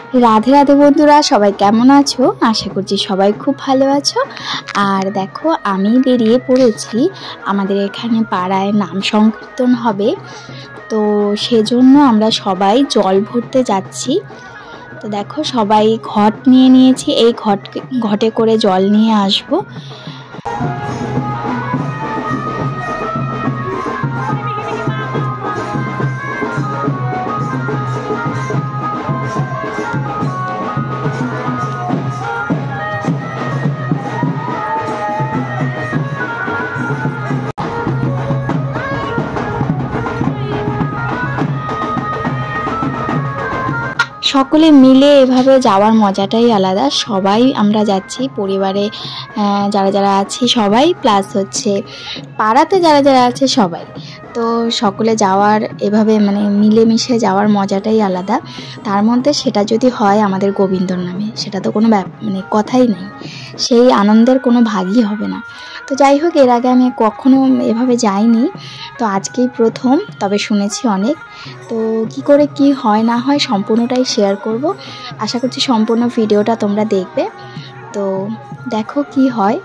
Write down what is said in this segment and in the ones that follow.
राधे राधे बंधुरा सबाई केमन आछो आशा करछि सबाई खूब भालो आछो। और देखो आमी बेरिये पड़ेछि आमादेर एखाने पाड़ाय नाम संकीर्तन हबे, तो सेजोन्नो आमरा सबाई जल भरते जाচ্ছি। तो देखो सबाई घट निये निয়েছি, এই ঘটে করে জল নিয়ে আসবো। सकले मिले एभाবে যাওয়ার মজাটাই আলাদা। সবাই আমরা যাচ্ছি পরিবারে, যারা যারা আছি সবাই, প্লাস হচ্ছে পাড়াতে যারা যারা আছে সবাই। তো সকলে যাওয়ার এভাবে মানে মিলেমিশে যাওয়ার মজাটাই আলাদা। তার মধ্যে সেটা যদি হয় আমাদের গোবিন্দর নামে, সেটা তো কোনো মানে কথাই নেই, সেই আনন্দের কোনো ভাগই হবে না। তো যাই হোক, এর আগে আমি কখনো এভাবে যাইনি, তো আজকেই প্রথম, তবে শুনেছি অনেক। তো কি করে কি হয় না হয় সম্পূর্ণটাই শেয়ার করব। আশা করছি সম্পূর্ণ ভিডিওটা তোমরা দেখবে। তো দেখো কি হয়।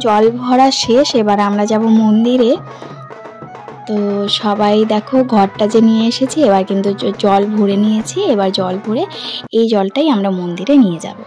জল ভরা শেষ, এবার আমরা যাব মন্দিরে। তো সবাই দেখো ঘরটা যে নিয়ে এসেছি, এবার কিন্তু জল ভরে নিয়েছি। এবার জল ভরে এই জলটাই আমরা মন্দিরে নিয়ে যাব।